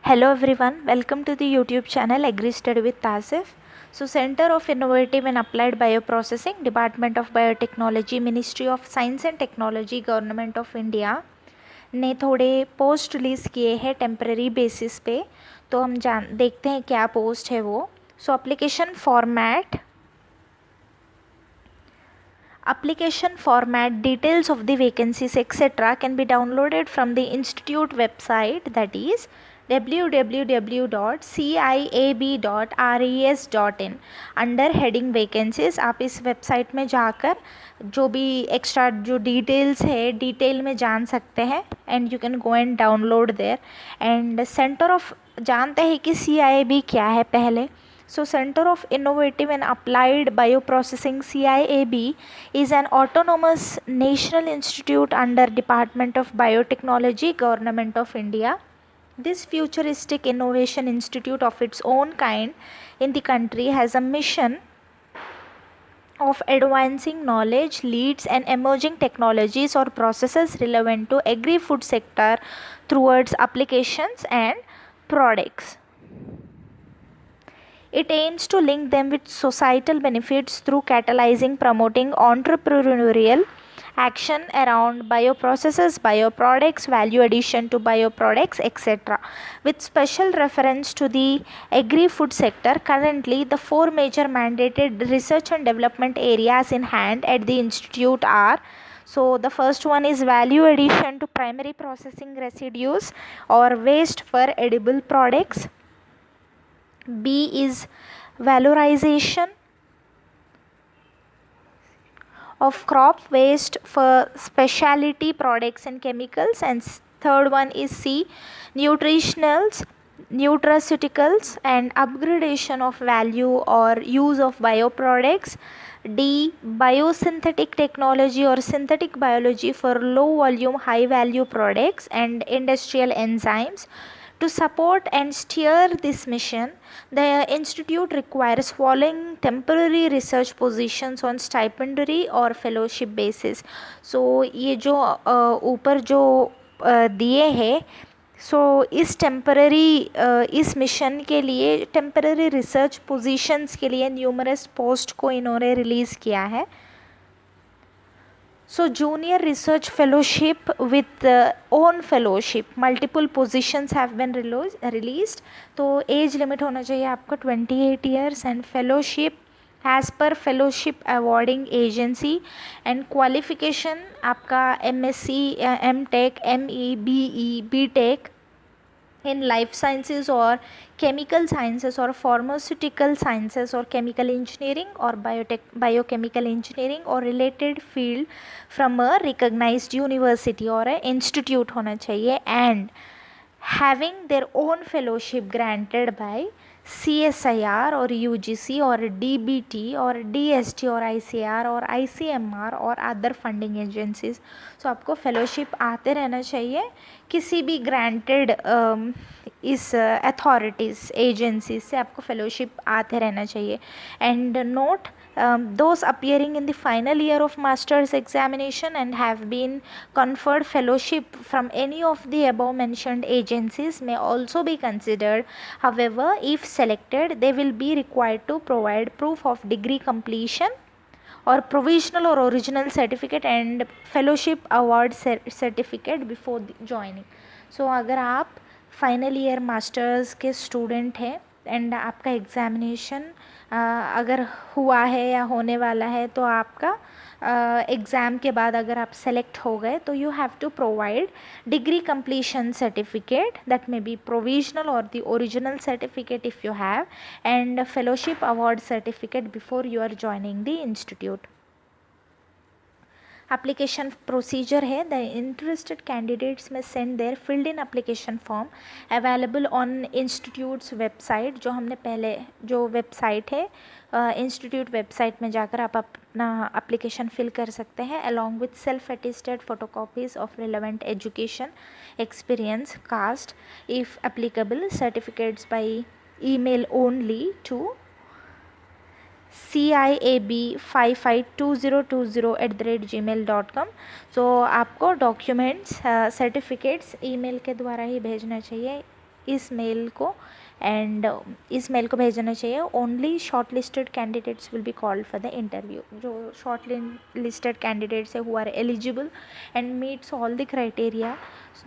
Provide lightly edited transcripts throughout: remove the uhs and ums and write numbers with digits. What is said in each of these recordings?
Hello everyone, welcome to the YouTube channel Agri Study with Tasif. So Center of Innovative and Applied Bioprocessing, Department of Biotechnology, Ministry of Science and Technology, Government of India ने थोड़े post release किए हैं temporary basis पे. तो हम देखते हैं क्या पोस्ट है वो. सो application format, details of the vacancies etc. can be downloaded from the institute website, that is www.ciab.res.in under heading vacancies. आप इस वेबसाइट में जाकर जो भी एक्स्ट्रा जो डिटेल्स है डिटेल में जान सकते हैं and you can go and download there. And centre of जानते हैं कि CIAB क्या है पहले. So Center of Innovative and Applied Bioprocessing CIAB is an autonomous national institute under Department of Biotechnology, Government of India. This futuristic innovation institute of its own kind in the country has a mission of advancing knowledge, leads and emerging technologies or processes relevant to agri-food sector towards applications and products. It aims to link them with societal benefits through catalyzing, promoting entrepreneurial action around bioprocesses, bioproducts, value addition to bioproducts, etc. With special reference to the agri-food sector, currently the four major mandated research and development areas in hand at the institute are. So the first one is value addition to primary processing residues or waste for edible products. B is valorization of crop waste for specialty products and chemicals, and third one is C, nutritionals, nutraceuticals and upgradation of value or use of bioproducts. D, biosynthetic technology or synthetic biology for low volume high value products and industrial enzymes. To support and steer this mission, the institute requires following temporary research positions on stipendary or fellowship basis. So ये जो ऊपर जो दिए हैं, सो इस temporary इस mission के लिए टेम्पररी रिसर्च पोजीशंस के लिए न्यूमरस पोस्ट को इन्होंने रिलीज़ किया है. So junior research fellowship with own fellowship, multiple positions have been released. तो एज लिमिट होना चाहिए आपका 28 years and fellowship as per fellowship awarding agency and qualification आपका MSc, MTech, ME, BE, BTech in life sciences or chemical sciences or pharmaceutical sciences or chemical engineering or biochemical engineering or related field from a recognized university or a institute होना चाहिए, and having their own fellowship granted by CSIR or UGC or DBT or DST or ICR or ICMR or other funding agencies. So आपको fellowship आते रहना चाहिए किसी भी granted इस authorities agencies से आपको fellowship आते रहना चाहिए. And note, those appearing in the final year of master's examination and have been conferred fellowship from any of the above mentioned agencies may also be considered. However, if selected, they will be required to provide proof of degree completion or provisional or original certificate and fellowship award certificate before joining. So अगर आप final year masters के student हैं and आपका examination अगर हुआ है या होने वाला है, तो आपका एग्ज़ाम के बाद अगर आप सेलेक्ट हो गए तो you have to provide degree completion certificate, that may be provisional और the original certificate if you have, and fellowship award certificate before you are joining the institute. Application procedure है. The interested candidates may send their filled in application form available on institute's website. जो हमने पहले जो website है institute website में जाकर आप अपना एप्लीकेशन फिल कर सकते हैं along with self attested photocopies of relevant education, experience, caste if applicable, certificates by email only to ciab552020@gmail.com. So आपको डॉक्यूमेंट्स सर्टिफिकेट्स ईमेल के द्वारा ही भेजना चाहिए. इस मेल को एंड इस मेल को भेजना चाहिए. Only shortlisted candidates will be called for the interview. जो शॉर्ट लिस्टेड कैंडिडेट्स है who are eligible and meets all the criteria,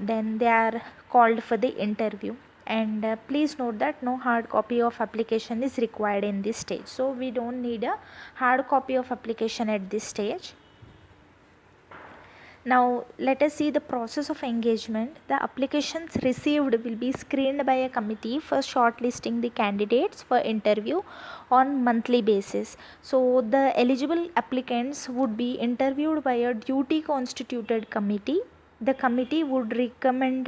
then they are called for the interview. And please note that no hard copy of application is required in this stage. So we don't need a hard copy of application at this stage. Now let us see the process of engagement. The applications received will be screened by a committee for shortlisting the candidates for interview on monthly basis. So the eligible applicants would be interviewed by a duty constituted committee. The committee would recommend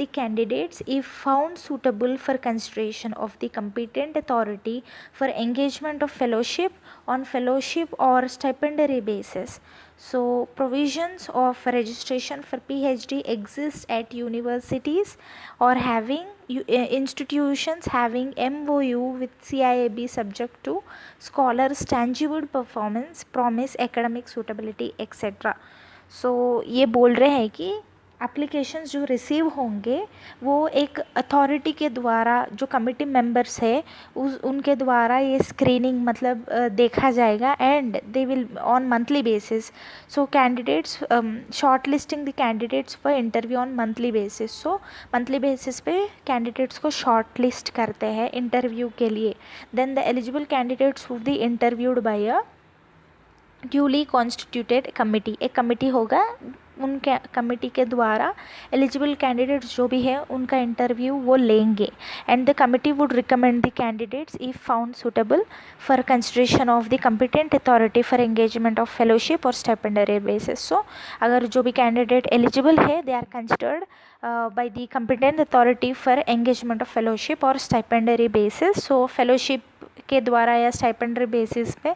the candidates if found suitable for consideration of the competent authority for engagement of fellowship on fellowship or stipendiary basis. So provisions of registration for PhD exist at universities or having institutions having MOU with CIAB subject to scholars tangible performance, promise, academic suitability, etc. सो ये बोल रहे हैं कि applications जो receive होंगे वो एक authority के द्वारा, जो कमिटी मेंबर्स है उनके द्वारा ये स्क्रीनिंग मतलब देखा जाएगा and they will on monthly basis. So candidates shortlisting the candidates for interview on monthly basis. So monthly basis पे कैंडिडेट्स को शॉर्ट लिस्ट करते हैं इंटरव्यू के लिए. Then the eligible candidates would be interviewed by a duly constituted committee. एक committee होगा, उनके committee के द्वारा एलिजिबल कैंडिडेट्स जो भी है उनका इंटरव्यू वो लेंगे and the committee would recommend the candidates if found suitable for consideration of the competent authority for engagement of fellowship और स्टाइपेंडरी बेसिस. सो अगर जो भी कैंडिडेट एलिजिबल है they are considered by the competent authority for engagement of fellowship और stipendiary basis. So fellowship के द्वारा या stipendiary basis पे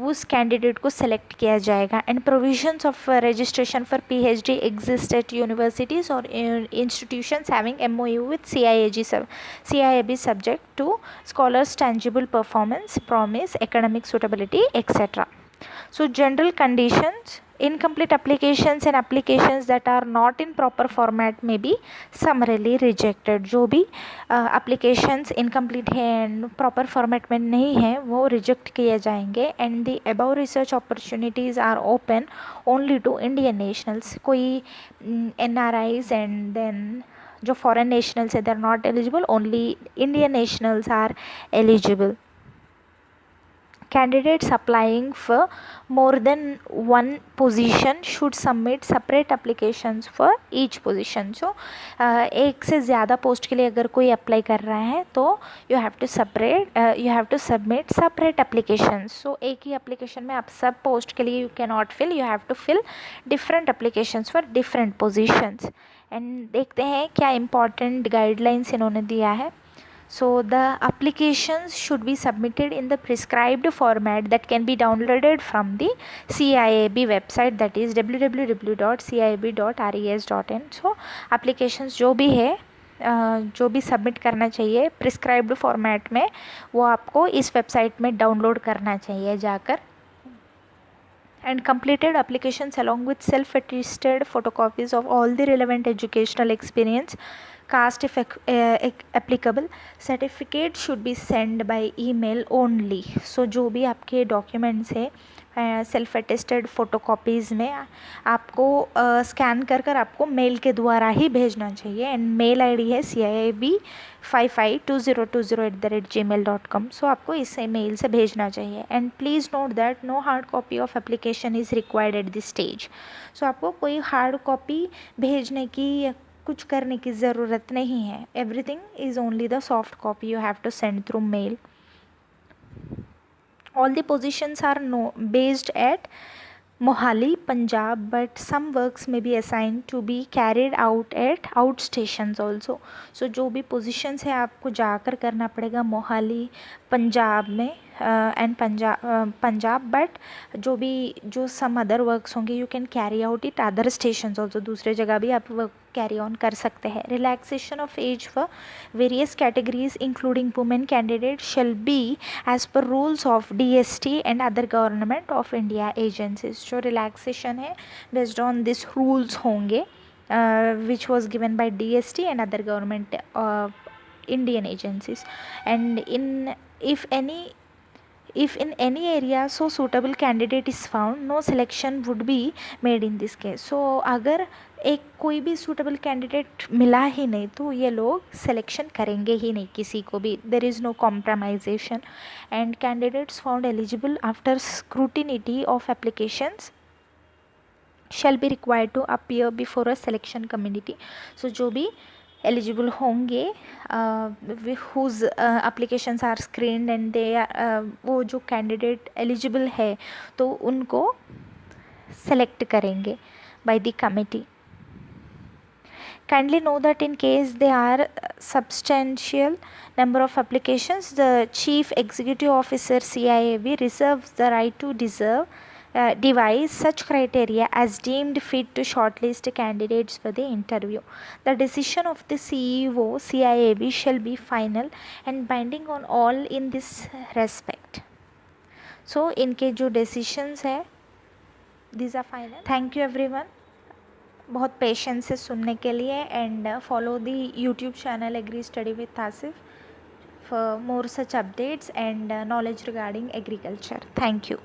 उस कैंडिडेट को सेलेक्ट किया जाएगा. And provisions of registration for PhD exist at universities और institutions having MOU with CIAB subject to scholars tangible performance, promise, academic suitability, etc. So general conditions: incomplete applications and applications that are not in proper format may be summarily rejected. जो भी applications incomplete है and proper format में नहीं है वो reject किए जाएंगे. and the above research opportunities are open only to Indian nationals. कोई NRIs and then जो foreign nationals है they are not eligible, only Indian nationals are eligible. Candidates applying for more than one position should submit separate applications for each position. So एक से ज़्यादा post के लिए अगर कोई अप्लाई कर रहा है तो you have to submit separate applications. So एक ही application में आप सब पोस्ट के लिए you cannot fill, you have to fill different applications for different positions. and देखते हैं क्या important guidelines इन्होंने दिया है. So the applications should be submitted in the prescribed format that can be downloaded from the CIAB website, that is www.ciab.res.in. So applications जो भी है जो भी सबमिट करना चाहिए प्रिस्क्राइब्ड फॉर्मेट में वो आपको इस वेबसाइट में डाउनलोड करना चाहिए जाकर. and completed applications along with self-attested photocopies of all the relevant educational experience, caste if applicable. certificate should be sent by email only. so जो भी आपके documents है सेल्फ अटेस्टेड फ़ोटोकॉपीज़ में आपको स्कैन कर आपको मेल के द्वारा ही भेजना चाहिए. एंड मेल आईडी है ciab552020@gmail.com. सो आपको इस मेल से भेजना चाहिए. And please note that no hard copy of application is required at this stage. So आपको कोई हार्ड कॉपी भेजने की या कुछ करने की ज़रूरत नहीं है. Everything is only the soft copy you have to send through mail. All the positions are based at Mohali, Punjab, but some works may be assigned to be carried out at outstations also. So जो भी positions है आपको जाकर करना पड़ेगा मोहाली पंजाब में and Punjab. But जो some other works होंगे you can carry out it other stations also. दूसरे जगह भी आप वर्क कैरी ऑन कर सकते हैं. Relaxation of age for various categories including women candidate shall be as per rules of DST and other government of India agencies. जो relaxation है based on this rules होंगे. which was given by DST and other government Indian agencies. And if in any area so suitable candidate is found, no selection would be made in this case. So अगर एक कोई भी suitable candidate मिला ही नहीं तो ये लोग selection करेंगे ही नहीं किसी को भी. There is no compromisation. And candidates found eligible after scrutiny of applications shall be required to appear before a selection committee. So जो भी eligible होंगे whose applications are screened and they वो जो candidate eligible है तो उनको select करेंगे by the committee. Kindly know that in case there are substantial number of applications, the Chief Executive Officer CIAB reserves the right to devise such criteria as deemed fit to shortlist candidates for the interview. The decision of the CEO CIAB shall be final and binding on all in this respect. So इनके जो decisions है these are final. Thank you everyone. बहुत patience से सुनने के लिए and follow the YouTube channel agri study with Asif for more such updates and knowledge regarding agriculture. Thank you.